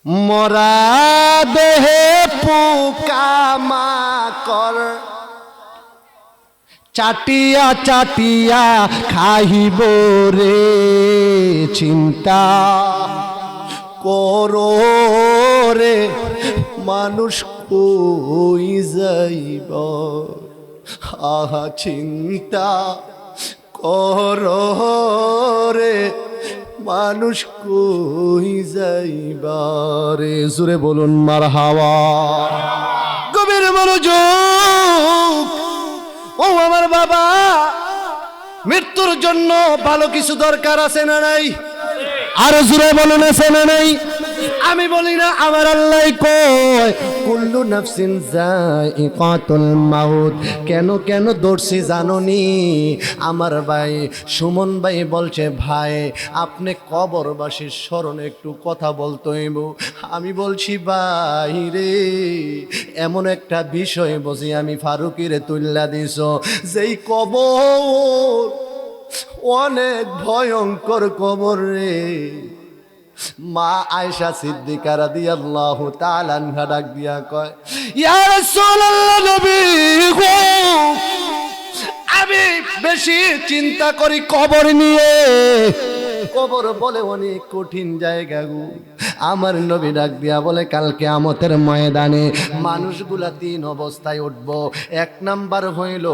মরা দেহে পোকামাকড় চাটিয়া চাটিয়া খাইব রে, চিন্তা করো রে মানুষ কই যাইব, আহা চিন্তা করো রে মানুষ কই যাইবা রে। জোরে বলুন মারহাবা। গভীর মনোযোগ। ও আমার বাবা, মৃত্যুর জন্য ভালো কিছু দরকার আছে না নাই? আরো জোরে বলুন আছে না নাই? আমি বলি না, আমার আল্লাহ কয় কুল্লু নাফসিন যায়িকাতুল মাউত। কেন কেন দর্শি জাননি? আমার ভাই সুমন ভাই বলছে, ভাই আপনি কবরবাসীর স্মরণে একটু কথা বলতে হইব। আমি বলছি ভাই রে, এমন একটা বিষয় বুঝি আমি ফারুকিরে তুল্লা দিছ, যেই কবর অনেক ভয়ঙ্কর কবর রে। মা আয়েশা সিদ্দিকা রাদিয়াল্লাহু তাআলা আনহা ডাক দিয়া কয়, ইয়া রাসূলুল্লাহ, নবী গো, আমি বেশি চিন্তা করি কবর নিয়ে। কবর বলে অনেক কঠিন জায়গা গো। আমার নবী ডাক দিয়া বলে, কাল কিয়ামতের ময়দানে মানুষগুলা তিন অবস্থায় উঠব। এক নাম্বার হইল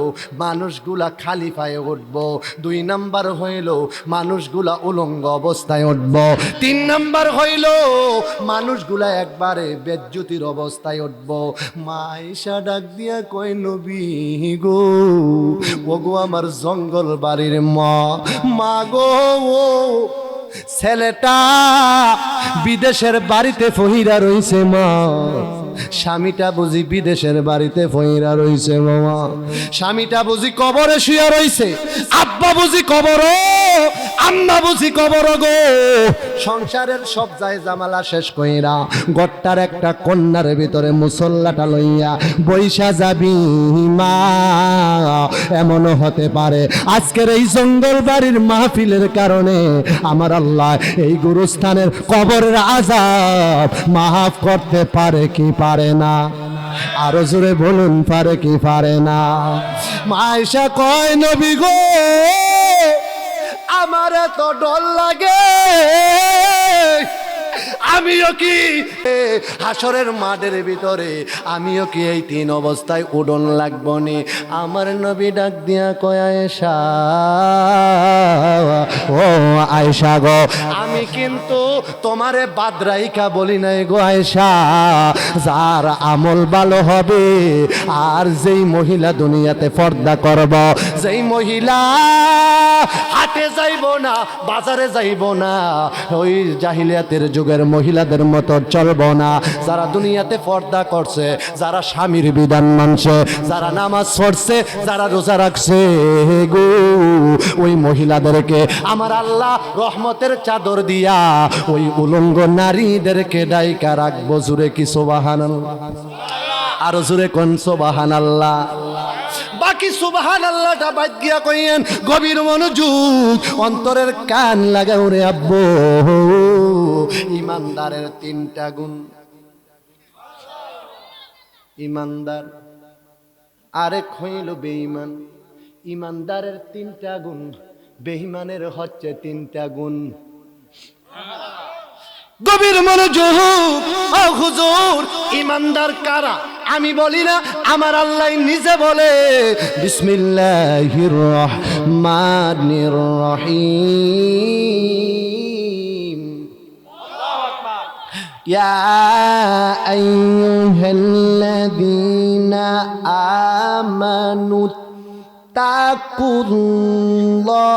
মানুষগুলা খালি পায়ে উঠব, দুই নাম্বার হইল মানুষগুলা উলঙ্গ অবস্থায় উঠব, তিন নাম্বার হইল মানুষগুলা একবারে বেজ্জতির অবস্থায় উঠব। মা আয়েশা ডাক দিয়া কয়, নবী গো, ও গো আমার জঙ্গল বাড়ির মা গো, ছেলেটা বিদেশের বাড়িতে ফহিরা রইছে মা, স্বামীটা বুঝি বিদেশের বাড়িতে ফহিরা রইছে মামা, স্বামীটা বুঝি কবরে শুয়া রইছে, আব্বা বুঝি কবর, আম্মা বুঝি কবর গো। সংসারের সব যায় জামালা শেষ কইরা গট্টার একটা কন্যার ভিতরে মুসল্লাটা লইয়া বৈশা যাবি মা। এমনও হতে পারে আজকের এই জঙ্গল বাড়ির মাহফিলের কারণে আমার আল্লাহ এই গুরুস্থানের কবরের আযাব মাফ করতে পারে কি পারে না? আরো জোরে বলুন, পারে কি পারে না? মা আয়েশা কয়, নবী গো, আমার এত ডর লাগে, আমিও কি হাসরের মাঠের ভিতরে আমিও কি এই তিন অবস্থায় উডন লাগবো নি? আমার নবী ডাক দিয়া কয়, আয়েশা, ও আয়েশা গো, আমি কিন্তু তোমারে বাদরাইকা বলি নাই গো আয়েশা। যার আমল ভালো হবে আর যেই মহিলা দুনিয়াতে পর্দা করব, যেই মহিলা হাটে যাইব না, বাজারে যাইব না, ওই জাহিলিয়াতের যুগের মহিলাদের মতো চলব না, যারা দুনিয়াতে পর্দা করছে, যারা স্বামীর বিধান মানছে, যারা নামাজ পড়ছে, যারা রোজা রাখছে গো, ওই মহিলাদেরকে আমার আল্লাহ রহমতের চাদর দিয়া ওই উলঙ্গ নারীদেরকে ডাইকা রাখবো। জুরে কি সুবহানাল্লাহ? আরো জুরে কোন সুবহানাল্লাহ? বাকি সুবহানাল্লাহটা বাদ দিয়া কইেন, গভীর মনোযোগ, অন্তরের কান লাগাও রে আব্বু। ইমানদারের তিনটা গুণ, ইমানদার, আরেক হইল বেঈমান। ইমানদারের তিনটা গুণ, বেঈমানের হচ্ছে তিনটা গুণ। গভীর মনোযোগ। ও হুজুর, ইমানদার কারা? আমি বলি না, আমার আল্লাহ নিজে বলে, বিসমিল্লাহির রহমানির রহিম, ইয়া আইয়ুহাল্লাযীনা আমানু তাকুল্লাহ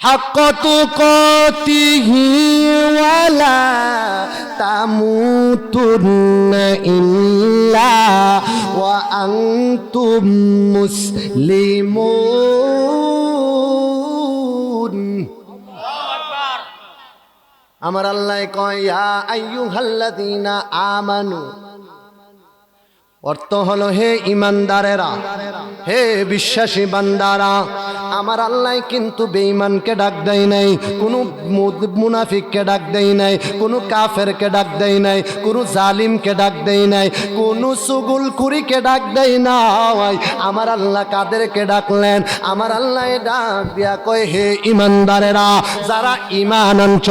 হাক্কা তুকাতিহি ওয়া লা তামুতুন্না ইল্লা ওয়া আনতুম মুসলিমুন। আমার আল্লাহ কয়, ইয়া আইয়ুহাল্লাযীনা আমানু, অর্থ হলো, হে ইমানদারেরা, হে বিশ্বাসী বান্দারা, আমার আল্লাহ কিন্তু বেঈমানকে ডাক দেয় নাই, কোনো মুনাফিককে ডাক দেয় নাই, কোনো কাফেরকে ডাক দেয় নাই, কোনো জালিমকে ডাক দেয় নাই, কোনো সুগুলখুরিকে ডাক দেয় নাই। আমার আল্লাহ কাদেরকে ডাকলেন? আমার আল্লাহ ডাক দিয়া কয়, হে ইমানদারেরা, যারা ঈমান আনছ,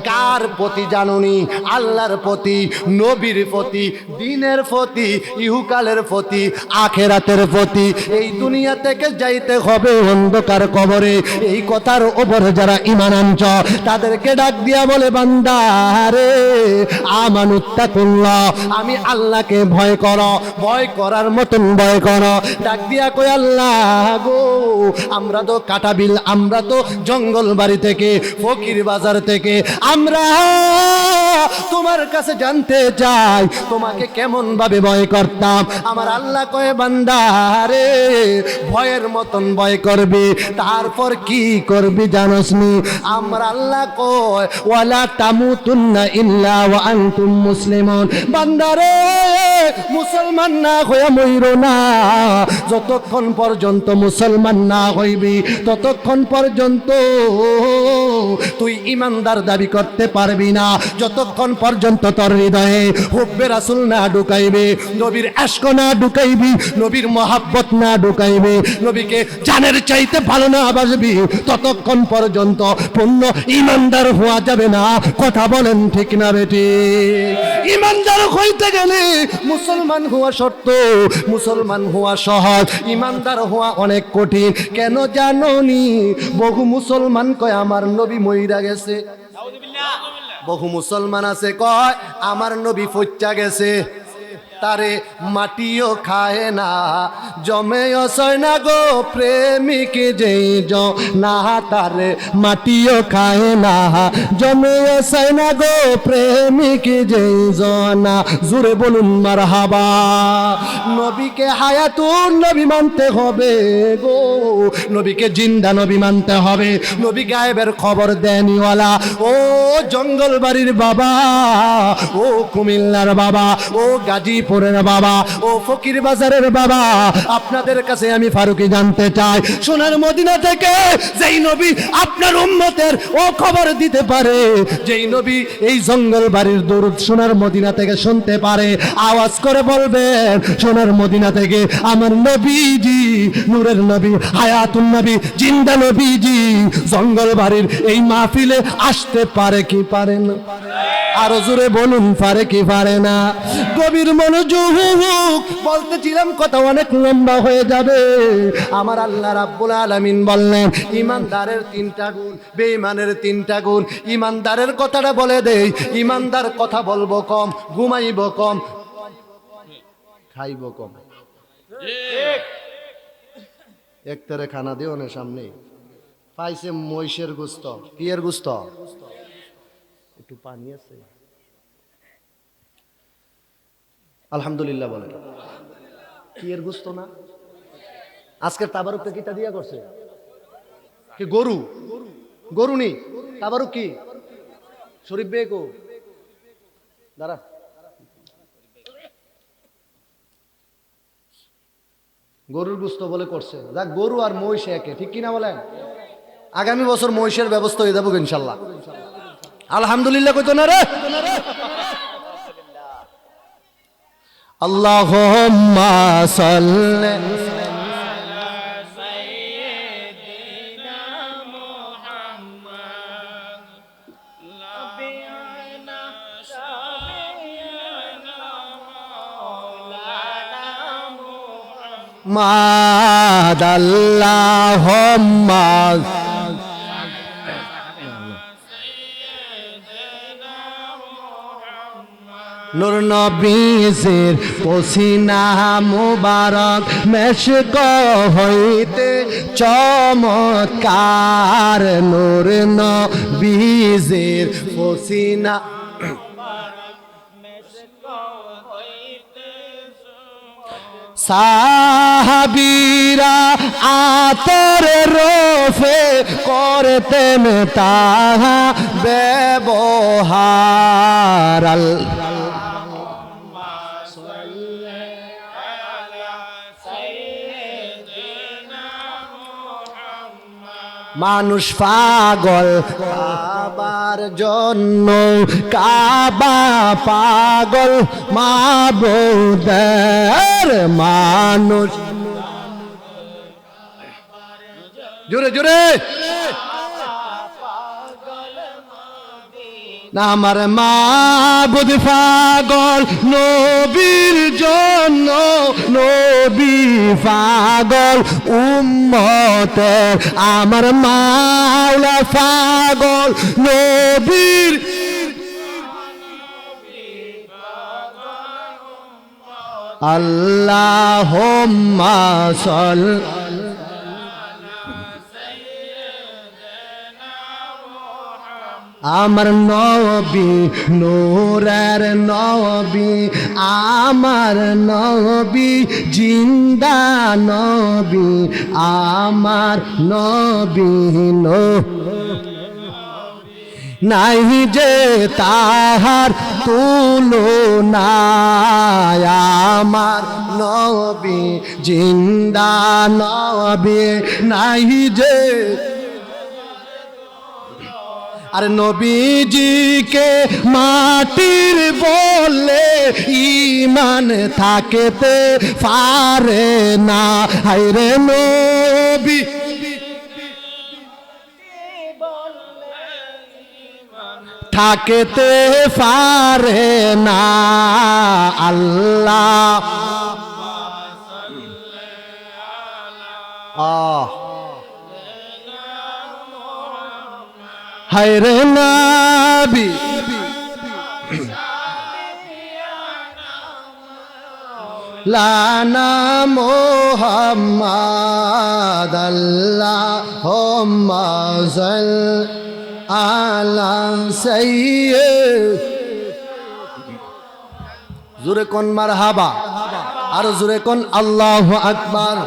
কার প্রতি জানুনি? আল্লাহর প্রতি, নবীর প্রতি, দ্বীনের প্রতি, ইহকালের প্রতি, আখিরাতের প্রতি। এই দুনিয়া থেকে যাইতে হবে অন্ধকার কবরে। এই কথার উপরে যারা ঈমান আনছ, তাদেরকে ডাক দিয়া বলে, বান্দারে আমানুত্তাকুল্লাহ, আমি আল্লাহকে ভয় করো, ভয় করার মতন ভয় করো। ডাক দিয়া কই, আল্লাহ গো, আমরা তো কাটাবিল, আমরা তো জঙ্গল বাড়ি থেকে, ফকির বাজার থেকে আমরা তোমার কাছে জানতে চাই তোমাকে কেমন ভাবে ভয় করতাম। আমার আল্লাহ কয়, বান্দারে ভয়ের মতন ভয় করবি, তারপর কি করবি জানোস নি? আমার আল্লাহ কয়, ওয়ালা তামুতুন্না ইল্লা ওয়া আনতুম মুসলিমুন, বান্দারে মুসলমান না হয়ে মইরো না। যতক্ষণ পর্যন্ত মুসলমান না হইবি, ততক্ষণ পর্যন্ত তুই ইমানদার দাবি করতে পারবি না। যতক্ষণ পর্যন্ত তোর হৃদয়ে হুব্বে রাসূল না ঢুকাইবে, নবীর ইশক না ঢুকাইবি, নবীর মহাব্বত না ঢুকাইবে, নবীকে জানের চাইতে ভালো না বাসবি, ততক্ষণ পর্যন্ত পূর্ণ ইমানদার হওয়া যাবে না। কথা বলেন ঠিক না বেটি? ইমানদার হইতে গেলে মুসলমান হওয়া শর্ত, মুসলমান হওয়া সহজ, ইমানদার হওয়া অনেক কঠিন। কেন জানোনি? বহু মুসলমান কয় আমার নবী মইরা গেছে, বহু মুসলমান আছে কয় আমার নবী ফচ্চা গেছে, তারে মাটিও খায় না, জমেও সয় না গো প্রেমিক যেই না, তারে মাটিও খায় না, জমেও সয় না গো প্রেমিক যেই না। জোরে বলুন মারহাবা। নবীকে হায়াতুন নবী মানতে হবে গো, নবীকে জিন্দা নবী মানতে হবে। নবী গায়েবের খবর দেনওয়ালা। ও জঙ্গল বাড়ির বাবা, ও কুমিল্লার বাবা, ও গাজীপুরের বাবা, ও ফকির বাজারের বাবা, আপনাদের কাছে আমি ফারুকি জানতে চাই, সোনার মদিনা থেকে যেই নবী আপনার উম্মতের ও খবর দিতে পারে, যেই নবী এই জঙ্গল বাড়ির দরুদ সোনার মদিনা থেকে শুনতে পারে, আওয়াজ করে বলবেন, সোনার মদিনা থেকে আমার নবীজি, নূরের নবী, হায়াতুন নবী, জিন্দা নবীজি জঙ্গল বাড়ির এই মাহফিলে আসতে পারে কি পারে না? আরো জোরে বলুন, পারে কি পারে না? গভীর মনোযোগ। বলতেছিলাম কথা অনেক লম্বা হয়ে যাবে। আমার আল্লাহ রাব্বুল আলামিন বললেন, ইমানদারের 3টা গুণ, বেঈমানের 3টা গুণ। ইমানদারের কথাটা বলে দেই, ইমানদার কথা বলবো কম, ঘুমাইব কম, খাইব কম। একটারে খানা দিও না সামনে, পাইছে মহিষের গোস্ত, কি এর গোস্ত? একটু পানি আছে? আলহামদুলিল্লাহ বলে, কি এর গোস্ত না? আজকের তাবারুকটা কিটা দিয়া করছে? কি গরু? গরু নি তাবারুক কি? শরীফ বেকো দাঁড়া, গরুর গোস্ত বলে করছে। যাক, গরু আর মহিষ একে, ঠিক কিনা বলেন? আগামী বছর মহিষের ব্যবস্থা হয়ে যাবো ইনশাল্লাহ। আলহামদুলিল্লাহ কইতো না রে? আল্লাহুম্মা সাল্লি মাদাল্লাহুম্মা নূর নবীর পসিনা মুবারক মেশক হইতে চমৎকার, নূর নবীর পসিনা সাহাবীরা আতর রফে করতেন তাহা ব্যবহার। মানুষ পাগল কাবার জন্য, কাবা পাগল মাবুদের মানুষ। জোরে জোরে না, আমার মাবুদ পাগল নবীর জন্য, নবী পাগল উম্মতের, আমার মাওলা পাগল নবীর। আল্লাহুম্মা সাল্লি আমার নবী নূরের নবী, আমার নবী জিন্দা নবী, আমার নবী নাই যে তাহার তুলনা, আমার নবী জিন্দা নবী নাই যে। আর নবীজিকে মাটির বলে ঈমান থাকতে পারে না, হায়রে নবী থাকতে পারে না। আল্লাহ হায়রে নবী লানা মুহাম্মাদ, আল্লাহুম্মা সাল্লি আলা সাইয়্যিদ। জোরে কোন মারহাবা, আর জোরে কোন আল্লাহু আকবার।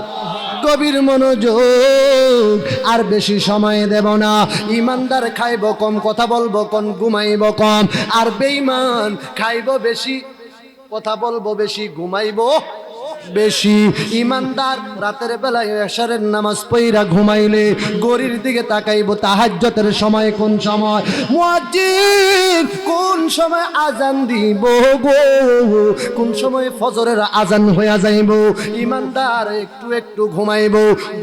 গভীর মনোযোগ, আর বেশি সময় দেব না। ইমানদার খাইব কম, কথা বলবো কম, ঘুমাইব কম। আর বেঈমান খাইব বেশি, কথা বলবো বেশি, ঘুমাইব বেশি। ইমানদার রাতের বেলায় এশারের নামাজ পইরা ঘুমাইলে গড়ির দিকে তাকাইব তাহাজ্জুদের সময় কোন সময়, মুয়াজ্জিন কোন সময় আজান দিব গো, কোন সময় ফজরের আজান হইয়া যাইব। ইমানদার একটু একটু ঘুমাইব,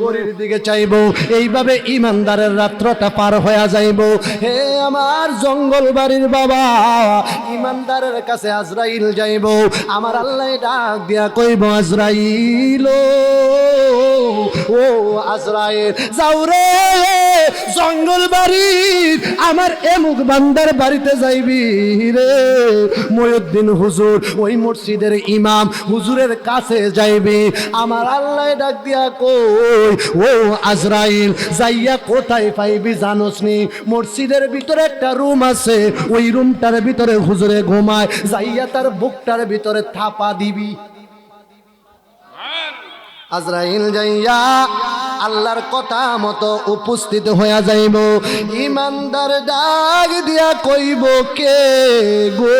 গড়ির দিকে চাইব। এইভাবে ইমানদারের রাত্রটা পার হইয়া যাইব। হে আমার জঙ্গল বাড়ির বাবা, ইমানদারের কাছে আজরাইল যাইব। আমার আল্লাহ ডাক দিয়া কইব, আজরাইল ও আজরাইল যাও রে জঙ্গল বাড়ির আমার এমুক বান্দার বাড়িতে যাইবি রে। মহিউদ্দিন হুজুর ওই মসজিদের ইমাম হুজুরের কাছে যাইবি। আমার আল্লাহ ডাক দিয়া কই, ও আজরাইল যাইয়া কোথায় পাইবি জানোস নি? মসজিদের ভিতরে একটা রুম আছে, ওই রুমটার ভিতরে হুজুরে ঘুমায়, যাইয়া তার বুকটার ভিতরে থাপা দিবি। আজরাইল যাইয়া আল্লাহর কথা মতো উপস্থিত হইয়া যাইব। ইমানদার ডাক দিয়া কইব, কে গো?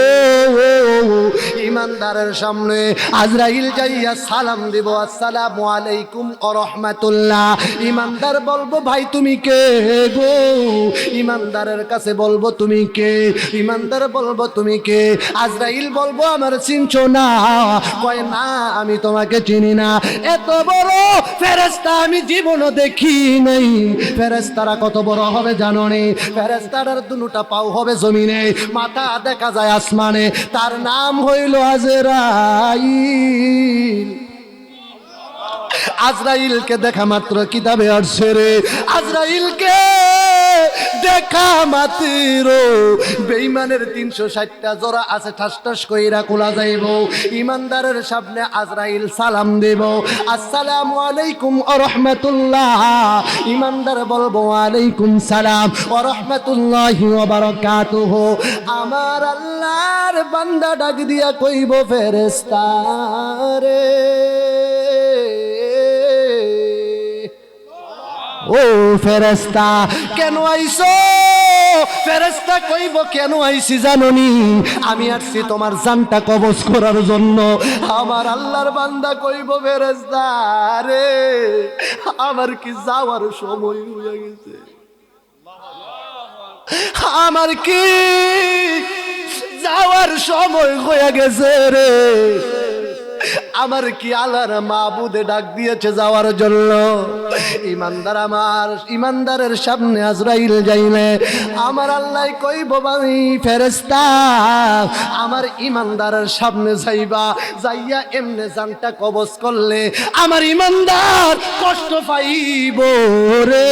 ইমানদারের সামনে আজরাইল যাইয়া সালাম দিব, আসসালামু আলাইকুম ওয়া রাহমাতুল্লাহ। ইমানদার বলবো, ভাই তুমি কে গো? ইমানদারের কাছে বলবো, তুমি কে? ইমানদার বলবো, তুমি কে? আজরাইল বলবো, আমার চিনছো না? কয় না, আমি তোমাকে চিনি না। এত বড় ফেরেশতা আমি জীবনও দেখি নাই। ফেরেশতারা কত বড় হবে জানো নি? ফেরেশতার দুটা পাও হবে জমিনে, মাথা দেখা যায় আসমানে। তার নাম হইল আজরাইল। আজরাইলকে দেখা মাত্র কিতাবে আসছে রে, আজরাইলকে দেখা মাত্র বেঈমানের 360টা জোড়া আছে, ঠাস ঠাস কইরা খোলা যাইব। ইমানদারের সামনে আজরাইল সালাম দেব, আসসালামু আলাইকুম ওয়া রাহমাতুল্লাহ। ইমানদার বলবো, ওয়ালাইকুম সালাম ওয়া রাহমাতুল্লাহি ওয়া বারাকাতুহু। আমার আল্লাহর বান্দা ডাক দিয়া কইব, ফেরেশতা রে ও ফেরেশতা কেন আইছো? ফেরেশতা কইব কেন আইছি জানোনি? আমি আসছি তোমার জানটা কবজ করার জন্য। আমার আল্লাহর বান্দা কইব ফেরেশতা রে আমার কি যাওয়ার সময় হয়ে গেছে, আমার কি যাওয়ার সময় হয়ে গেছে রে, আমার কি আল্লাহর মাবুদে ডাক দিয়েছে যাওয়ার জন্য। ইমানদার আমার ইমানদারের সামনে আজরাইল যাইলে আমার আল্লাহ কইব ভাই ফেরেশতা আমার ইমানদারের সামনে যাইবা, যাইয়া এমনে জানটা কবজ করলে আমার ইমানদার কষ্ট পাইব রে।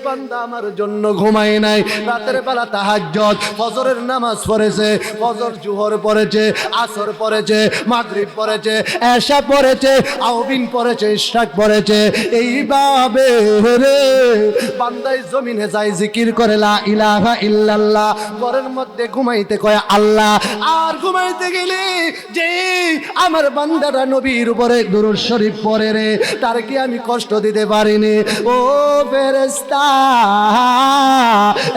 বান্দা আমার জন্য ঘুমায় নাই, রাতের বেলা তাহাজ্জুদ ফজরের নামাজ পড়েছে, ফজর জোহর পড়েছে, আসর পড়েছে, মাগরিব পড়েছে, এশা পড়েছে, আউবিন পড়েছে, ইশরাক পড়েছে, এইভাবে রে বান্দাই জমিনে যায় জিকির করে লা ইলাহা ইল্লাল্লাহ, ঘরের মধ্যে ঘুমাইতে কয় আল্লাহ। আর ঘুমাইতে গেলে যে আমার বান্দারা নবীর উপরে দুরূদ শরীফ পড়ে রে তার কি আমি কষ্ট দিতে পারিনি? ও ফেরেশতা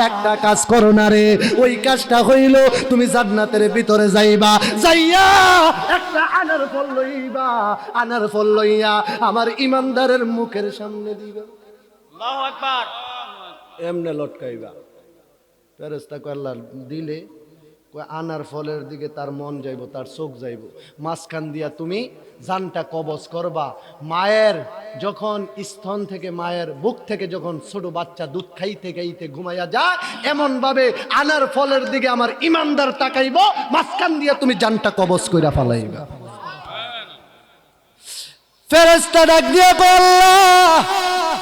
একটা কাজ করো না রে, ওই কাজটা হইল তুমি জান্নাতের ভিতরে যাইবা, যাইয়া একটা আনার ফল লইবা, আনার ফল লইয়া আমার ইমানদারের মুখের সামনে দিবা, আল্লাহু আকবার, এমনে লটকাইবা। ফেরেশতা কয় আল্লাহ দিলে আনার ফলের দিকে তার মন যাইব, তার চোখ যাইব, মাঝখান দিয়া তুমি জানটা কবজ করবা। মায়ের যখন স্তন থেকে মায়ের বুক থেকে যখন ছোট বাচ্চা দুধ খাইতে খাইতে ঘুমাইয়া যায় এমন ভাবে আনার ফলের দিকে আমার ইমানদার তাকাইব, মাঝখান দিয়া তুমি জানটা কবজ কইরা ফেলাইবা। ফেরেশতা ডাক দিয়া আল্লাহ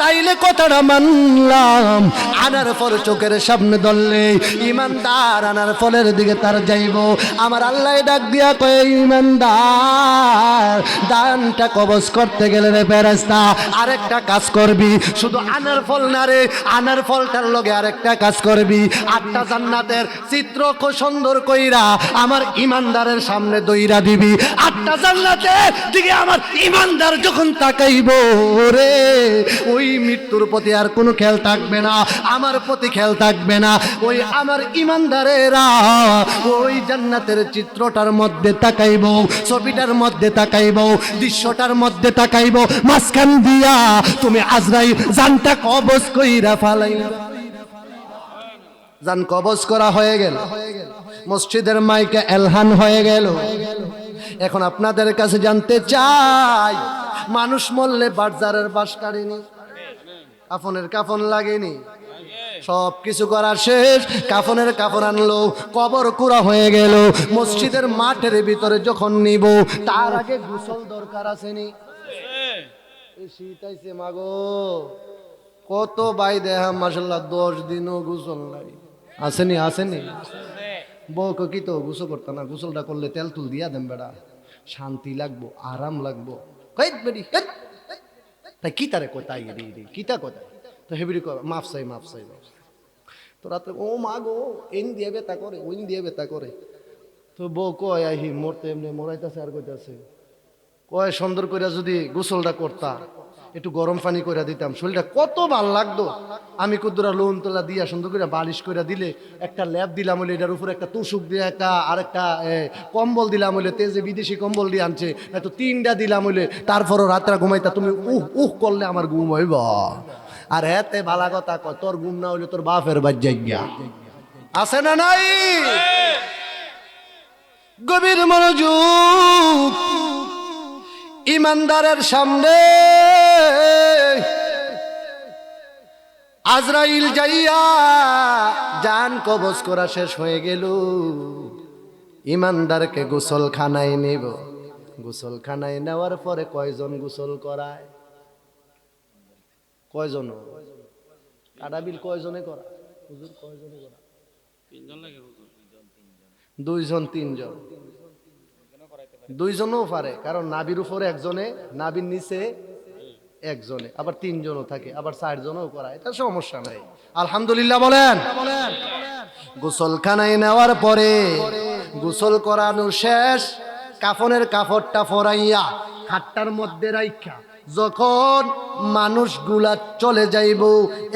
তাইলে কথাটা মানলাম, আনার ফল চোখের সামনে ধরলে ইমানদার আনার ফলের দিকে তার যাইব। আমার আল্লাহ ডাক দিয়া কয় ইমানদার দানটা কবজ করতে গেলে রে ফেরেশতা আরেকটা কাজ করবি, শুধু আনার ফল না রে, আনার ফলটার লগে আরেকটা কাজ করবি, 8টা জান্নাতের চিত্র খুব সুন্দর কইরা আমার ইমানদারের সামনে দইরা দিবি। 8টা জান্নাতের দিকে আমার ইমানদার যখন তাকাইব রে ওই মৃত্যুর প্রতি আর কোনো খেয়াল থাকবে না, আমার প্রতি খেয়াল থাকবে না, ওই আমার ইমানদারেরা ওই জান্নাতের চিত্রটার মধ্যে তাকাইব, ছবিটার মধ্যে তাকাইব, দৃশ্যটার মধ্যে তাকাইব, মাঝখান দিয়া তুমি আজরাইল জানটা কবজ কইরা ফালাইবা। জান কবজ করা হয়ে গেল, মসজিদের মাইকে এলহান হয়ে গেল। এখন আপনাদের কাছে জানতে চাই মানুষ মরলে বাজারের বাস কাটেনি, কাফনের কাফন লাগেনি, সব কিছু করা শেষ, কাফনের কাফন আনলো, কবর কুড়া হয়ে গেল, মসজিদের মাঠের ভিতরে যখন নিব তার আগে গোসল দরকার আসেনি? শীত আইছে মাগো, কত ভাই দেখা মাশাআল্লাহ 10 দিনও গোসল নাই, আসেনি? আসেনি? বউ কি তো গোসল করতে না, গোসলটা করলে তেল তুল দিয়া দেন বেড়া, শান্তি লাগবো, আরাম লাগবো। তাই কি তারে কোথায় কিতা কোথায় তো হেবিরি মাফ চাই মাফ চাই, তো রাত্রে ও মা গো এন দিয়ে বেতা করে ওইন দিয়ে বেতা করে, তো বউ কয় আহি মরতে এমনি মরাইতেছে আর কইতাছে, কয় সুন্দর করে যদি গোসলটা করতা, একটু গরম পানি করে দিতাম, শরীরটা কত ভাল লাগতো। আমি কুদ্দুরা লোন তোলা দিয়া সুন্দর করে বালিশ করে দিলে, একটা ল্যাপ দিলাম হইলে এটার উপরে একটা তুষুক দিয়ে একটা আর একটা কম্বল দিলাম হইলে, তেজে বিদেশি কম্বল দিয়ে আনছে, তো 3টা দিলাম হইলে, তারপরও রাত্রা ঘুমাইতা তুমি করলে আমার ঘুম হইব। আর হেতে ভালা কথা কয় তোর ঘুম না হইলে তোর বাপের বাদ যাইয়া আছে না নাই? গভীর মনোযোগ, ইমানদারের সামনে আজরাইল যাইয়া জান কবজ করা শেষ হয়ে গেল, ইমানদারকে গোসলখানায় নেব। গোসলখানায় নেওয়ার পরে কয়জন গোসল করায়? কয়জন? কাটাবিল কয়জনে করা? হুজুর কয়জনে করা? 3জন লাগে হুজুর, 2জন 3জন, 2জনও পারে, কারণ নাবির উপরে একজনে, নাবির নিচে একজনে, আবার 3জনও থাকে, আবার 4জনও করা, এটা সমস্যা নাই। আলহামদুলিল্লাহ বলেন। গোসলখানায় নেওয়ার পরে গোসল করানো শেষ, কাফনের কাপড়টা পরাইয়া খাটটার মধ্যে রাইখা যখন মানুষগুলা চলে যাইব,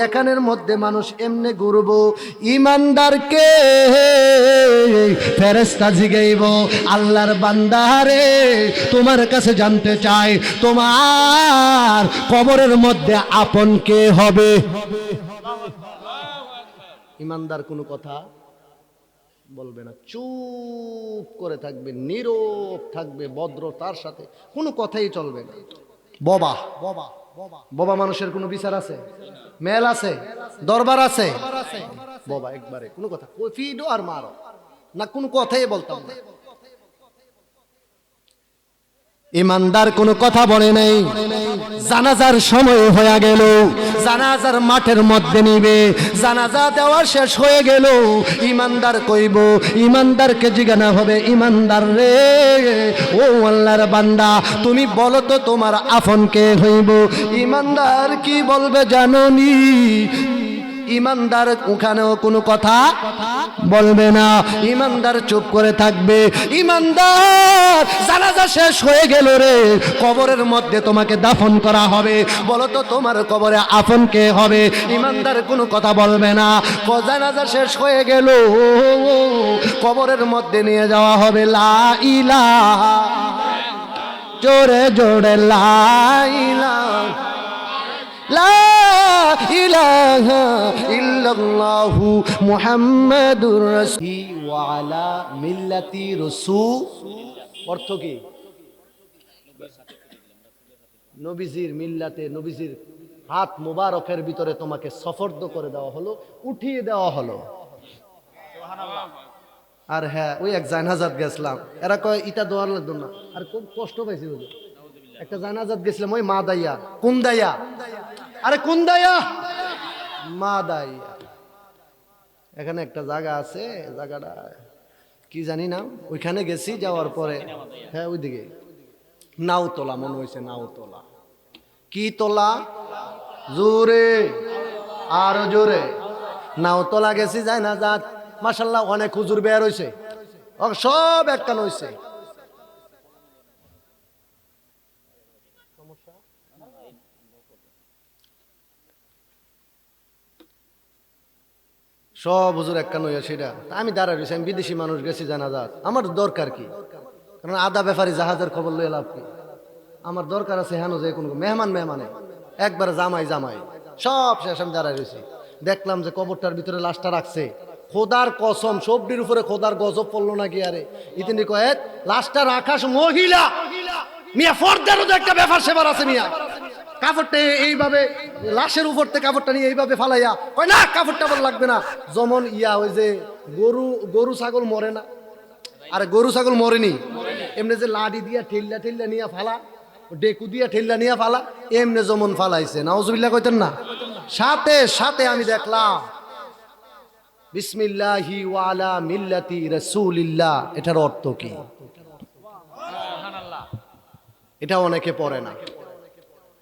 এখানের মধ্যে মানুষ এমনি ঘুরব, ইমানদারকে ফেরেশতা জিগাইব, আল্লাহর বান্দারে তোমার কাছে জানতে চাই তোমার কবরের মধ্যে আপন কে হবে? ইমানদার কোনো কথা বলবে না, চুপ করে থাকবে, নীরব থাকবে, ভদ্রতার সাথে কোনো কথাই চলবে না। বাবা বাবা বাবা মানুষের কোনো বিচার আছে? মেল আছে? দরবার আছে? বাবা একবারে কোনো কথা ফিডো আর মারো না, কোনো কথাই বলতাম না। ইমানদার কোনো কথা বলে নাই। জানাজার সময় হয়ে গেল, জানাজার মাঠের মধ্যে নিবে, জানাজা দেওয়া শেষ হয়ে গেল, ইমানদার কইব, ইমানদারকে জিজ্ঞাসা হবে, ইমানদার রে ও আল্লাহর বান্দা তুমি বলো তো তোমার আপন কে হইব? ইমানদার কি বলবে জানোনি? ইমানদার ওখানেও কোনো কথা বলবে না, ইমানদার চুপ করে থাকবে। ইমানদার জানাজা শেষ হয়ে গেল রে, কবরের মধ্যে তোমাকে দাফন করা হবে, বলো তো তোমার কবরে আপন কে হবে? ইমানদার কোনো কথা বলবে না। জানাজা শেষ হয়ে গেল, কবরের মধ্যে নিয়ে যাওয়া হবে, লা ইলাহা, জোরে জোরে লা ইলাহা, লা ইলাহা ইল্লাল্লাহু মুহাম্মাদুর রাসূল ওয়া আলা মিল্লাতি রাসূল। অর্থ কি? নবীজির মিল্লাতে, নবীজির হাত মোবারকের ভিতরে তোমাকে সফরদ করে দেওয়া হলো, উঠিয়ে দেওয়া হলো। আর হ্যাঁ, ওই এক জানাজাত গেছিলাম, এরা কয় ইটা দেওয়ার লাগতো না, আর খুব কষ্ট পাইছি। একটা জানাজাত গেছিলাম, ওই মা দাইয়া, কোন দাইয়া? আরে কোন দাইয়া? মা দাইয়া। এখানে একটা জায়গা আছে, জায়গাটা কি জানি না, ওইখানে গেছি, যাওয়ার পরে হ্যাঁ ওইদিকে নাওতলা মনে হয়েছে, নাওতলা। কি তোলা? জোরে, আরো জোরে। নাওতলা গেছি, যায় না যাত, মাশাআল্লাহ অনেক হুজুর বের হইছে, সব একখান হইছে। সব হুজুর একখান হইয়া, সেটা আমি দাঁড়ায় রয়েছি, আমি বিদেশি মানুষ গেছি জানাজাত, আমার দরকার কি? কারণ আদা ব্যাপারী জাহাজের খবর লইয়া লাভ কি? আমার দরকার আছে হেন যে কোনো মেহমান, মেহমানে একবারে জামাই জামাই সব শেষ। আমি দাঁড়ায় রয়েছি, দেখলাম যে কবরটার ভিতরে লাশটা রাখছে। খোদার কসম, সবটির উপরে খোদার গজব পড়লো নাকি? আরে ইতিনি কয়েক লাশটা রাখাস মহিলা মিয়া, ফর্দারও তো একটা ব্যাপার সেবার আছে মিয়া। কাপড়টা এইভাবে লাশের উপর থেকে কাপড়টা নিয়ে এইভাবে ফালাইয়া কয় না, কাপড়টা বল লাগবে না। যেমন ইয়া ওই যে গরু ছাগল মরে না, আরে গরু ছাগল মরেনি, এমনি যে লাডি দিয়া ঠেল্লা ঠেল্লা নিয়ে ফালা, ডেকু দিয়া ঠেল্লা নিয়ে ফালা, এমনি যেমন ফালাইছে, নাউজুবিল্লাহ কইতেন না। সাথে সাথে আমি দেখলাম বিসমিল্লাহি ওয়া আলা মিল্লাতি রাসূলিল্লাহ। এটার অর্থ কি? এটা অনেকে পড়ে না,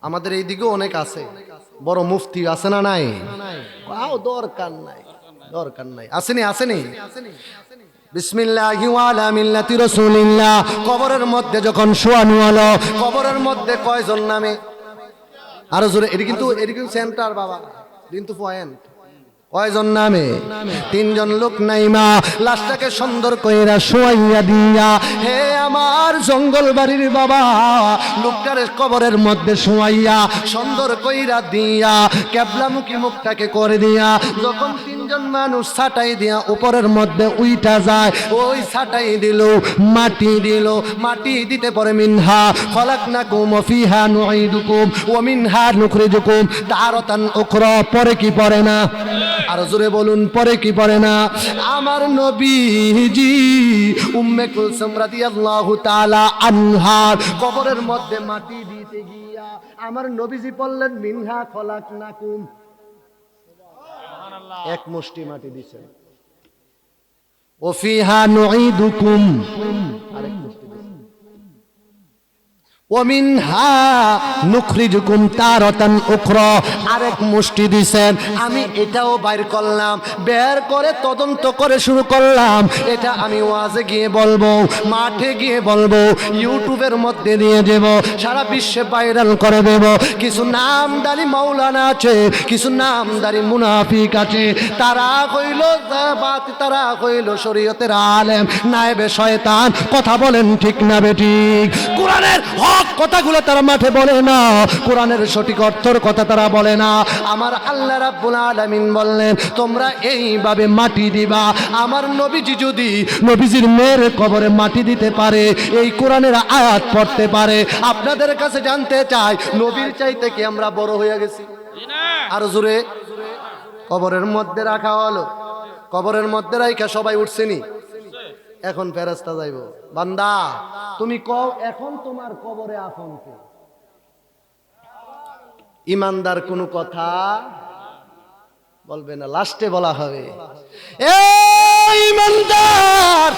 আমাদের এই দিকেও অনেক আছে, বড় মুফতি আছে না নাই? দরকার নাই, দরকার নাই, আসেনি আসেনি। বিসমিল্লাহি ওয়া আলা মিল্লাতি রাসূলিল্লাহ। কবরের মধ্যে যখন শোয়ানো হলো, কবরের মধ্যে কয়জন নামে? আরো জোরে, এটি কিন্তু সেন্টার বাবা, কিন্তু পয়েন্ট। কয়জন নামে? তিনজন লোক নাইমা লাশটাকে সুন্দর কইরা শোয়াইয়া দিয়া, হে আমার জঙ্গল বাড়ির বাবা, লোকটার কবরের মধ্যে শোয়াইয়া সুন্দর কইরা দিয়া কেবলামুখী মুখটাকে করে দিয়া, যখন তিনজন মানুষ ছাটাই দিয়া উপরের মধ্যে উইটা যায়, ওই ছাটাই দিল, মাটি দিল, মাটি দিতে পরে মিনহা খলাকনাকুম ওয়া ফিহা নুঈদুকুম ওয়া মিনহা নুখরিজুকুম তারাতান উখরা। পরে কি পড়ে না? আর জোরে বলুন, পরে কি পড়ে না? আমার নবীজি উম্মে কুলসুম রাদিয়াল্লাহু তাআলা আনহার কবরের মধ্যে মাটি দিতে গিয়া আমার নবীজি বললেন মিনহা খলাকনাকুম, সুবহানাল্লাহ, এক মুষ্টি মাটি দিয়েছেন। ওয়া ফিহা নুঈদুকুম, আরেক মুষ্টি দিয়েছেন। ওমিনহা নুখরিজুকুম তারাতান উখরা, আরেক মুষ্টি দিছেন, আমি এটাও বাইর করলাম, বের করে তদন্ত করে শুরু করলাম, এটা আমি ওয়াজে গিয়ে বলবো, মাঠে গিয়ে বলবো, ইউটিউবের মধ্যে দিয়ে দেব, সারা বিশ্বে ভাইরাল করে দেব। কিছু নামদারি মাওলানা আছে, কিছু নামদারি মুনাফিক আছে, তারা হইল জাবাত, তারা হইল শরীয়তের আলেম, নায়েবে শয়তান। কথা বলেন ঠিক না বেঠিক? কোরআনের কথাগুলো তারা মাঠে বলে না, কোরআনের সঠিক অর্থের কথা তারা বলে না। আমার আল্লাহ রাব্বুল আলামিন বললেন, তোমরা এইভাবে মাটি দিবা। আমার নবীজি যদি নবীজির মেয়ের কবরে মাটি দিতে পারে, এই কোরআনের আয়াত পড়তে পারে, আপনাদের কাছে জানতে চাই, নবীর চাইতে কি আমরা বড় হয়ে গেছি? আর জোরে, কবরের মধ্যে রাখা হলো, কবরের মধ্যে রাখা সবাই উঠছেনি, এখন ফেরেশতা যাইব, বান্দা তুমি কও এখন তোমার কবরে আপন কে? ইমানদার কোনো কথা বলবে না, লাস্টে বলা হবে, এ ইমানদার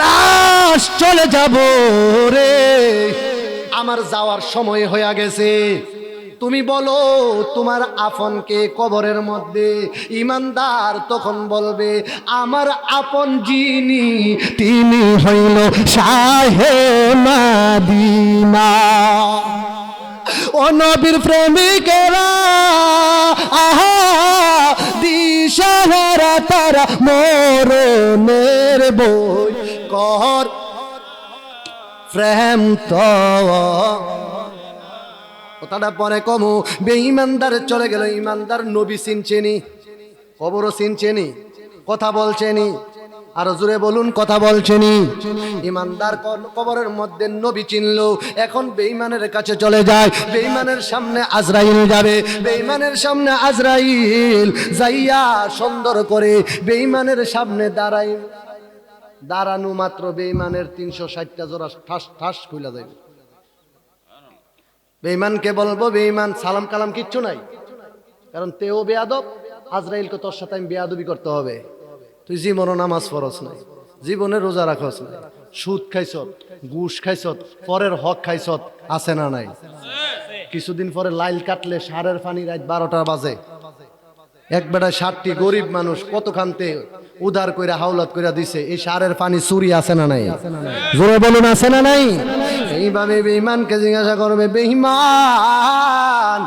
লাশ চলে যাব রে, আমার যাওয়ার সময় হয়ে গেছে, তুমি বলো তোমার আপন কে কবরের মধ্যে? ইমানদার তখন বলবে, আমার আপন যিনি তিনি হইল শাহে মদিনা। ও নবীর প্রেমিকেরা, আহা দিশাহারা তারা মরণের বই কর প্রেম তো। কথাটা পরে কমু, বেঈমানদার চলে গেল, ইমানদার নবী চিনছেনি, কবরও চিনছেনি, কথা বলছেনি, আরো জোরে বলুন কথা বলছেনি। ইমানদার কবরের মধ্যে নবী চিনলো, এখন বেঈমানের কাছে চলে যায়, বেঈমানের সামনে আজরাইল যাবে, বেঈমানের সামনে আজরাইল যাইয়া সুন্দর করে বেঈমানের সামনে দাঁড়ানো মাত্র বেঈমানের 360টা জোড়া ঠাস ঠাস খুলে যাবে। বেঈমানকে বলবো, বেঈমান সালাম কালাম কিচ্ছু নাই, কারণ তেও বেয়াদব, আজরাইলকে তোর সাথে আমি বেয়াদবি করতে হবে। তুই জীবনও নামাজ পড়স নাই, জীবনে রোজা রাখস নাই, সুদ খাইছত, ঘুষ খাইছত, পরের হক খাইছত, আছে না নাই? কিছুদিন পরে লাইল কাটলে সারের পানি রাত 12টা বাজে, এক বেড়ায় 60টি গরিব মানুষ কতখানতে উদার কইরা হাওলাত কইরা দিছে, এই সারের পানি চুরি আছে না নাই? জোরে বলুন আছে না নাই? এইভাবে বেঈমানকে জিজ্ঞাসা করবে, বেঈমান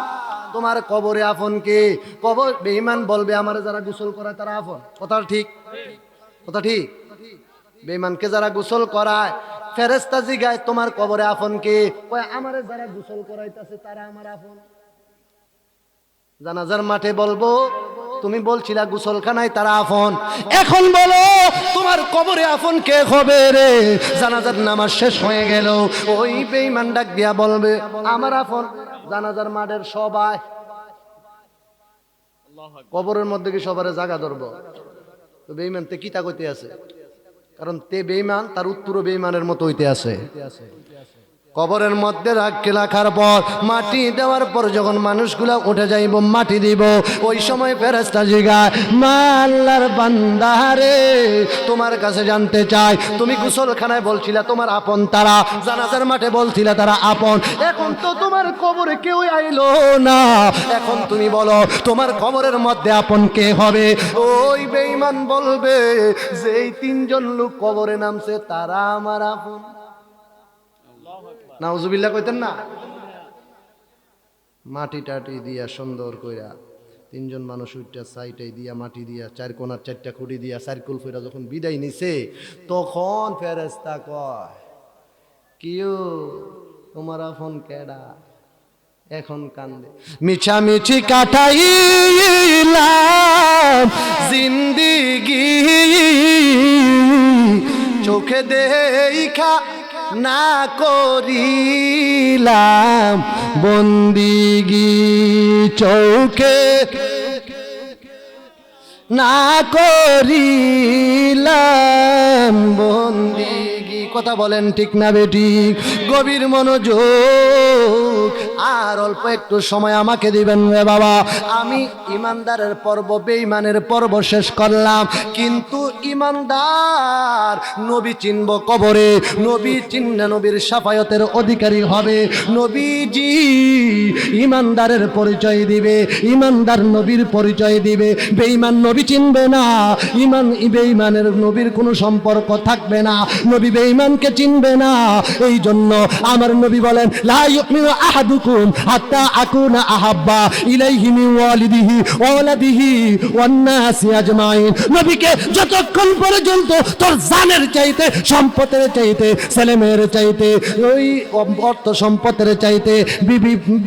তোমার কবরে আপন কে? কবর বেঈমান বলবে, আমারে যারা গোসল করায় তারা আপন। কথা ঠিক, কথা ঠিক। বেঈমানকে যারা গোসল করায়, ফেরেশতা জিগায় তোমার কবরে আপন কে? কয় আমারে যারা গোসল করাইতাছে তারা আমার আপন। জানাজার মাঠে বলবো, তুমি বলছিলা গোসলখানায় তারা আপন, এখন বলো তোমার কবরে আপন কে হবে রে? জানাজার নামাজ শেষ হয়ে গেল, ওই বেঈমান ডাক দিয়া বলবে, আমার আপন জানাজার মাঠের সবাই। কবরের মধ্যে কি সবার জায়গা ধরবো? তো বেঈমান তে কিতা কইতে আছে, কারণ তে বেঈমান, তার উত্তরও বেঈমানের মতো হইতে আছে। কবরের মধ্যে রাখার পর মাটি দেওয়ার পর যখন মানুষগুলা উঠে যাইব মাটি দিব, ওই সময় ফেরেশতা জিগায়, মা আল্লাহর বান্দা রে, তোমার কাছে জানতে চাই, তুমি গোসলখানায় বলছিলা তোমার আপন তারা, জানাজার মাঠে বলছিলা তারা আপন, এখন তো তোমার কবরে কেউ আইলো না, এখন তুমি বলো তোমার কবরের মধ্যে আপন কে হবে? ওই বেঈমান বলবে, যেই 3জন লোক কবরে নামছে তারা আমার আপন। নাউজুবিল্লাহ কইতেন না? মাটি টাটি দিয়া সুন্দর কইরা 3জন মানুষ উঠটা সাইটাই দিয়া মাটি দিয়া 4 কোণার 4টা খুঁটি দিয়া সার্কুল ফেরা যখন বিদায় নিছে, তখন ফেরেশতা কয়, কিও তোমার আপন কেডা? এখন কান্দে, মিছামিছি কাটাইলাম জিন্দিগি, চোখে দেখা না করিলাম বন্দিগি, চৌকে না করিলাম বন্দিগি। কথা বলেন ঠিক না বেটি? গভীর মনোযোগ, আর অল্প একটু সময় আমাকে দিবেন রে বাবা। আমি ইমানদারের পর্ব, বেঈমানের পর্ব শেষ করলাম, কিন্তু ইমানদার নবী চিনব কবরে, নবী চিনলে নবীর শাফায়াতের অধিকারী হবে। নবীজি ইমানদারের পরিচয় দিবে, ইমানদার নবীর পরিচয় দিবে, বেঈমান নবী চিনবে না, বেঈমানের নবীর কোনো সম্পর্ক থাকবে না, নবী বেঈমানকে চিনবে না। এই জন্য আমার নবী বলেন, লা ইউমিনু আহাদুকুম হাত্তা আকুনা আহাব্বা ইলাইহি মিন ওয়ালিদিহি ওয়া ওয়ালাদিহি ওয়ান নাসি আজমাইন। নবীকে যতক্ষণ পর্যন্ত তোর জানের চাইতে, সম্পদের চাইতে, ছেলেমেয়ের চাইতে, ওই অর্থ সম্পদের চাইতে,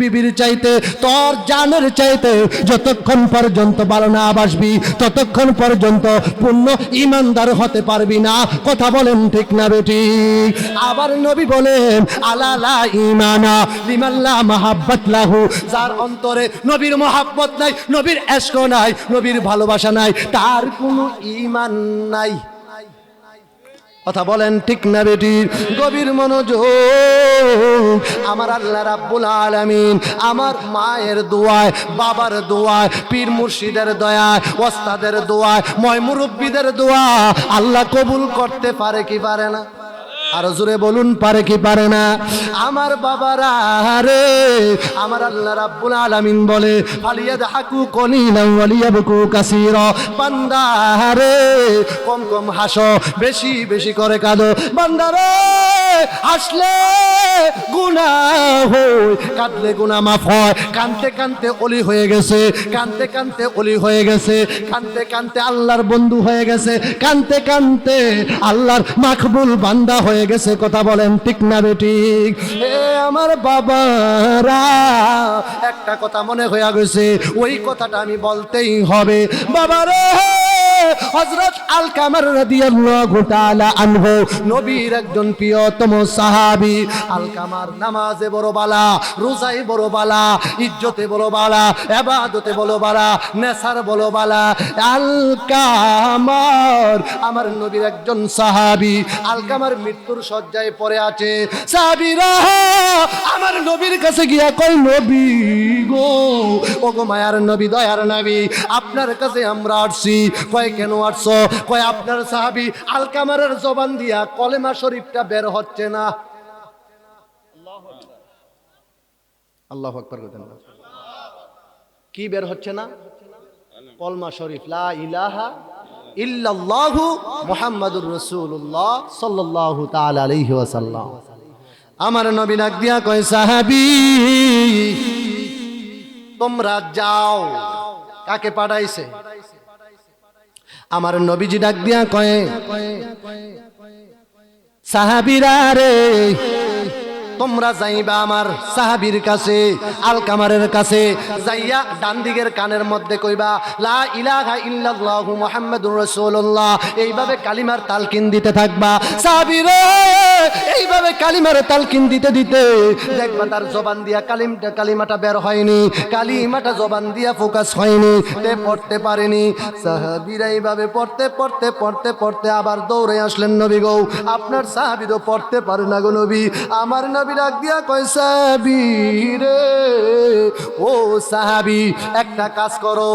বিবির চাইতে, তোর জানের চাইতে যতক্ষণ পর্যন্ত ভালো না বাসবি, ততক্ষণ পর্যন্ত পূর্ণ ইমানদার হতে পারবি না। কথা বলেন ঠিক না বেটি? আবার নবী বলেন, আলা লা ঈমানা লিমান লা মাহাব্বাত লাহু, যার অন্তরে নবীর মহাব্বত নাই, নবীর ইশক নাই, নবীর ভালোবাসা নাই, তার কোনো ঈমান নাই। কথা বলেন ঠিক না বেটি? গভীর মনোযোগ, আমার আল্লাহ রাব্বুল আলামিন আমার মায়ের দোয়ায়, বাবার দোয়ায়, পীর মুর্শিদের দয়ায়, ওস্তাদের দোয়ায়, ময় মুরব্বীদের দোয়া আল্লাহ কবুল করতে পারে কি পারে না? আর জোরে বলুন, পারে কি পারে না? আমার বাবারা রে, আমার আল্লাহ রাব্বুল আলামিন বলে, ফালিয়াদহাকু কলিলান ওয়া লিয়াবকু কাসীরা। বান্দা রে, কম কম হাসো, বেশি বেশি করে কাঁদো। বান্দা রে, হাসলে গুনাহ হয়, কাঁদলে গুনাহ মাফ হয়। কানতে কানতে ওলি হয়ে গেছে, কানতে কানতে ওলি হয়ে গেছে, কানতে কানতে আল্লাহর বন্ধু হয়ে গেছে, কানতে কানতে আল্লাহর মাকবুল বান্দা হয়ে গেছে। কথা বলেন ঠিক না বেটি? এ আমার বাবারা, একটা কথা মনে হয়ে গেছে, ওই কথাটা আমি বলতেই হবে। বাবারে, হযরত আলকামার রাদিয়াল্লাহু তাআলা আনহু নবীর একজন প্রিয়তম সাহাবী। আলকামার নামাজে বড় বালা, রোজায় বড় বালা, ইজ্জতে বড় বালা, ইবাদতে বড় বালা, নেসার বড় বালা। আলকামার আমার নবীর একজন সাহাবী, আলকামার মৃত্যুর শয্যায় পড়ে আছে। সাহাবীরা আমার নবীর কাছে গিয়া কই, নবী গো, ওগো মায়ার নবী, দয়ার নবী, আপনার কাছে আমরা আসছি। কয় কেন আসছো? কয় আপনার সাহাবী আলকামারের জবান দিয়া কলেমা শরীফটা বের হচ্ছে না। আল্লাহু আকবার। কি বের হচ্ছে না? কলমা শরীফ, লা ইলাহা ইল্লাল্লাহু মুহাম্মাদুর রাসূলুল্লাহ সাল্লাল্লাহু তাআলা আলাইহি ওয়াসাল্লাম। আমার নবী ডাক দিয়া কয়, সাহাবী তোমরা যাও। কাকে পাঠাইছে? আমার নবীজি ডাক দিয়া কয়, সাহাবীরা রে, তোমরা যাইবা আমার সাহাবীর কাছে, আলকামারের কাছে। যাইয়া ডান দিকের কানের মধ্যে কইবা, লা ইলাহা ইল্লাল্লাহু মুহাম্মাদুর রাসূলুল্লাহ। এইভাবে কালিমার তালকিন দিতে থাকবা। সাহাবীরা এইভাবে কালিমার তালকিন দিতে দিতে দেখবা তার জবান দিয়া কালিমাটা বের হয়নি, কালিমাটা জবান দিয়া ফোকাস হয়নি, পড়তে পারেনি। সাহাবীরা এইভাবে পড়তে পড়তে পড়তে পড়তে আবার দৌড়ে আসলেন নবী গো, আপনার সাহাবী তো পড়তে পারে না গো নবী। আমার নবী ডাক দিয়া কয়, সাহাবী রে, ও সাহাবী, একটা কাজ করো,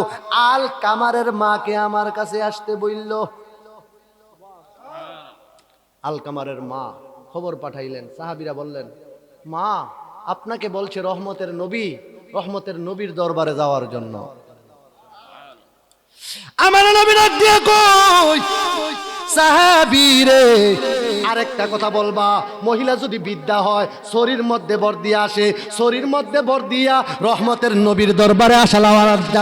আলকামারের মাকে আমার কাছে আসতে বলল। আলকামারের মা খবর পাঠাইলেন। সাহাবীরা বললেন, মা আপনাকে বলছে রহমতের নবী, রহমতের নবীর দরবারে যাওয়ার জন্য। আমার নবী ডাক দিয়া কই, সাহাবী রে, আরেকটা কথা বলবা, মহিলা যদি বিদ্যা হয়, শরীর মধ্যে বর দিয়া আসে, শরীর মধ্যে বর দিয়া রহমতের নবীর দরবারে আসা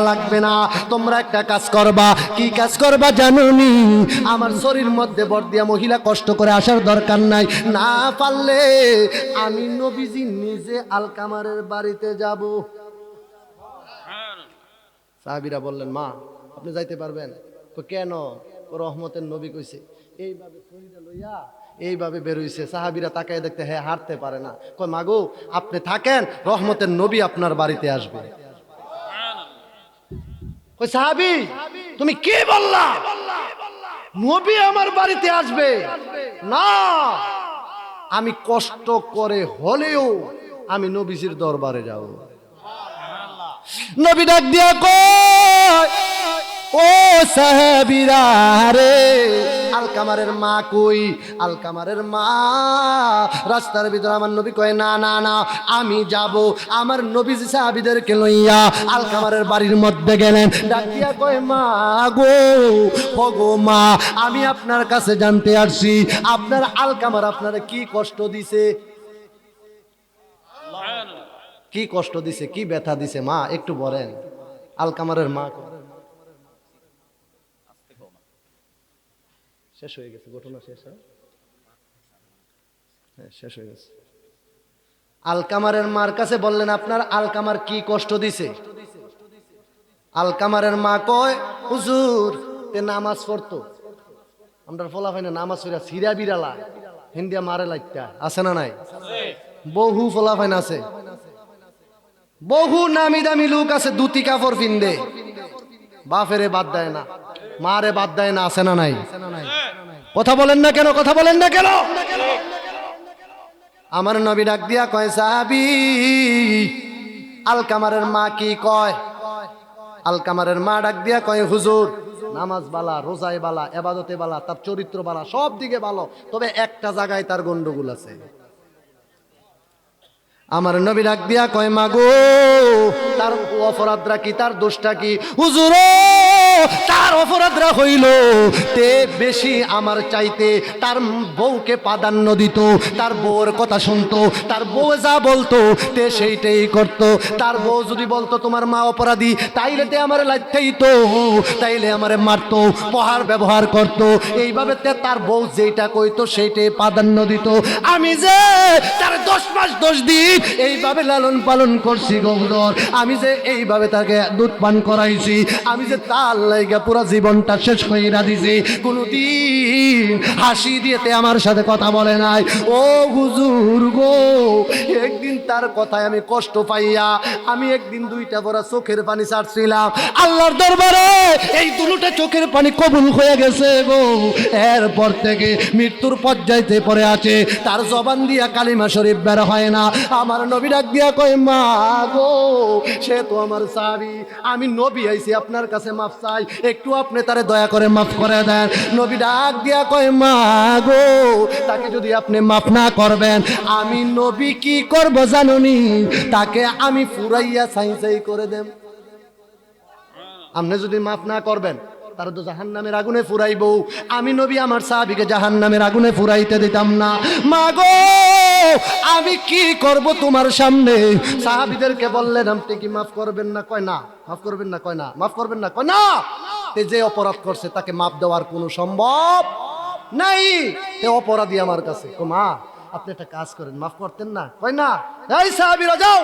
লাগবে না। তোমরা একটা কাজ করবা। কি কাজ করবা জানোনি? আমার শরীর মধ্যে বর দিয়া মহিলা কষ্ট করে আসার দরকার নাই। না পারলে আমি নবীজি নিজে আলকামারের বাড়িতে যাব। সাহাবীরা বললেন, মা আপনি যাইতে পারবেন? কেন? রহমতের নবী কইছে। এইভাবে শরীরে লইয়া এইভাবে বেরোইছে। সাহাবীরা তাকায় দেখতে, হ্যাঁ হাঁটতে পারে না। কয়, মাগো আপনি থাকেন, রহমতের নবী আপনার বাড়িতে আসবে। কয়, সাহাবী তুমি কি বললা? নবী আমার বাড়িতে আসবে না, আমি কষ্ট করে হলেও আমি নবীজির দরবারে যাব। নবী ডাক দিয়া কয়, ও সাহাবীরা রে, আলকামারের মা কই? আলকামারের মা রাস্তার ভিতরে। আমার নবী কয়, না না না, আমি যাব। আমার নবীজি সাহাবীদেরকে লইয়া আলকামারের বাড়ির মধ্যে গেলেন। ডাক দিয়া কয়, মা গো, ওগো মা, আমি আপনার কাছে জানতে আসছি আপনার আলকামার আপনারা কি কষ্ট দিছে, কি কষ্ট দিছে, কি ব্যথা দিছে মা একটু বলেন। আলকামারের মা শেষ হয়ে গেছে, ঘটনা শেষ, হ্যাঁ শেষ হয়ে গেছে। আলকামারের মার কাছে বললেন, আপনার আলকামার কি কষ্ট দিছে? আলকামারের মা কয়, হুজুর তে নামাজ পড়তো, আমরা ফলাফাইনা নামাজ পড়া সিরা বিরালা হিন্দিয়া মারে লাগতা আছে না নাই? বহু ফলাফাইন আছে, বহু নামি দামি লোক আছে, দুটি কাপড় পিন্দে, বাপেরে বাদ দেয় না, মারে বাদ দেয় না, আছে না নাই? কথা বলেন না কেন, কথা বলেন না কেন? আমার নবী ডাক দিয়া কয়, সাহাবী আলকামারের মা কি কয়? আলকামারের মা ডাক দিয়া কয়, হুজুর নামাজ বালা, রোজায় বালা, এবাদতে বালা, তার চরিত্র বালা, সব দিকে ভালো, তবে একটা জায়গায় তার গন্ডগোল আছে। আমার নবী ডাক দিয়া কয়, মা গো, তার অপরাধরা কি, তার দোষটা কি? হুজুর তার অপরাধরা হইল তে বেশি আমার চাইতে তার বউকে প্রাধান্য দিত, তার বউয়ের কথা শুনতো, তার বউ যা বলতো তে সেইটাই করতো। তার বউ যদি বলতো তোমার মা অপরাধী, তাইলে তে আমার লাগতেই তো, তাইলে আমারে মারতো, প্রহার ব্যবহার করতো, এইভাবে তে তার বউ যেটা কইতো সেইটাই প্রাধান্য দিত। আমি যে তার 10 মাস 10 দিন এইভাবে লালন পালন করছি গৌদর, আমি যে এইভাবে তাকে দুধ পান করাইছি, আমি যে তার লাইগা পুরো জীবনটা শেষ কইরা দিছি, কোনদিন হাসি দিয়েতে আমার সাথে কথা বলে নাই। ও হুজুর গো, একদিন তার কথায় আমি কষ্ট পাইয়া আমি একদিন 2টা বড় চোখের পানি ছাড়ছিলাম আল্লাহর দরবারে, এই দুটো চোখের পানি কবুল হয়ে গেছে গো। এরপর থেকে মৃত্যুর পর্যায়ে পড়ে আছে, তার জবান দিয়া কালিমা শরীফ বের হয় না। আমার নবী ডাক দিয়া কয়, মা গো, সে তো আমার সাহাবী, আমি নবী আইছি আপনার কাছে মাফ চাই, একটু আপনি তারে দয়া করে মাফ করে দেন। নবী ডাক দিয়া কয়, মা গো, তাকে যদি আপনি মাফ না করবেন আমি নবী কি করব জানুনি, তাকে আমি ফুরাইয়া ছাই ছাই করে দেব। আপনি যদি মাফ না করবেন তারা তো জাহান্নামের আগুনে ফুরাইবো, আমি নবী আমার সাহাবীকে জাহান্নামের আগুনে ফুরাইতে দিতাম না। মা গো, আমি কি করব তোমার সামনে? সাহাবীদেরকে বললেন, আপনি কি মাফ করবেন না? কয় না। মাফ করবেন না? কয় না। মাফ করবেন না? কয় না। যে অপরাধ করছে তাকে মাফ দেওয়ার কোনো সম্ভব নাই, তে অপরাধী আমার কাছে। মা আপনি একটা কাজ করেন, মাফ করতেন না? কয় না। এই সাহাবীরা যাও,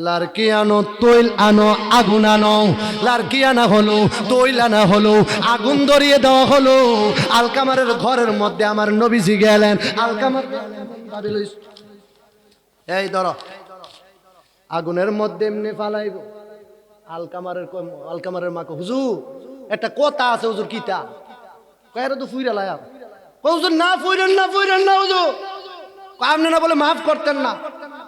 লাড়কি আনো, তৈল আনো, আগুন আনো। লাড়কি আনা হলো, তৈল আনা হলো, আগুন ধরিয়ে দেওয়া হলো। আলকামারের ঘরের মধ্যে আমার নবীজি গেলেন। আলকামার এই ধরো, আগুনের মধ্যে এমনি ফালাইব। আলকামারের মাকে, হুজুর একটা কথা আছে হুজুর। কিতা? কয়রা তো ফুইরা লায়া। হুজুর না ফুইরেন না, ফুইরেন না হুজুর, আপনি না বলে মাফ করতেন না,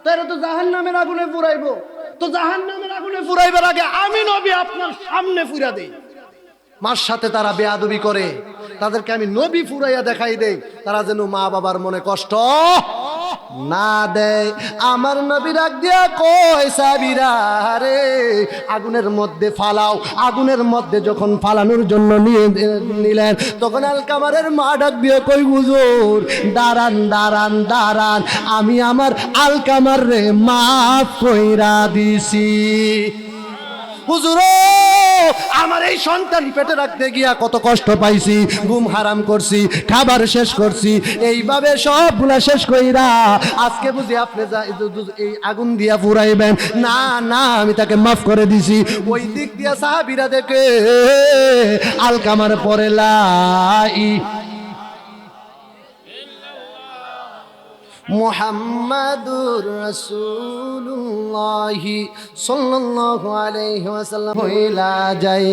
তারা তো জাহান্নামের আগুনে পুরাইবো, তো জাহান্নামের আগুনে পুরাইবার আগে আমি নবী আপনার সামনে ফুরা দেই। মার সাথে তারা বেয়াদবি করে, তাদেরকে আমি নবী ফুরাইয়া দেখাই দেই, তারা যেন মা বাবার মনে কষ্ট না দেয়। আমার নবী ডাক দিয়া কয়, সাহাবীরা রে, আগুনের মধ্যে ফালাও। আগুনের মধ্যে যখন ফালানোর জন্য নিলেন, তখন আলকামারের মা ডাক দিয়া কই, হুজুর দাঁড়ান দাঁড়ান দাঁড়ান, আমি আমার আলকামার রে মাফ কইরা দিছি। হুজুর আমার এই সন্তান পেটে রাখতে গিয়া কত কষ্ট পাইছি, ঘুম হারাম করছি, খাবার শেষ করছি, এইভাবে সবগুলা শেষ কইরা আজকে বুঝি আপনি এই আগুন দিয়া পুরাইবেন? না না, আমি তাকে মাফ করে দিছি। ওই দিক দিয়া সাহাবীরা দেখে আলকামার পরে লাই মুহাম্মাদুর রাসূলুল্লাহ সাল্লাল্লাহু আলাইহি ওয়াসাল্লাম হইলা যাই।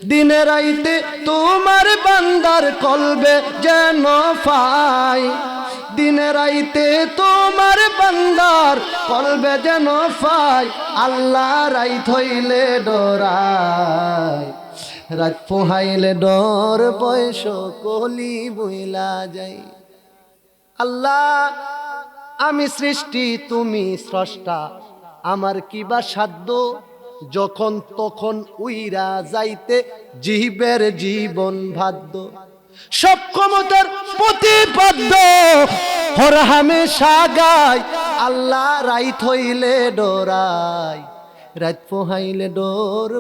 দিনে রাইতে তোমার বান্দার কলবে যেন পাই, দিনে রাইতে তোমার বান্দার কলবে যেন পাই, আল্লাহ রাইত হইলে ডরাই, রাত পোহাইলে ডর বয়স কলি বইলা যাই। আল্লাহ আমি সৃষ্টি তুমি স্রষ্টা, আমার কিবা সাধ্য যখন তখন উইরা যাইতে জিবের জীবন ভাদ্য, সব ক্ষমতার প্রতিপাদ্য হর হামেশা গাই, আল্লাহ রাইত হইলে ডরাই, রাত পোহাইলে ডর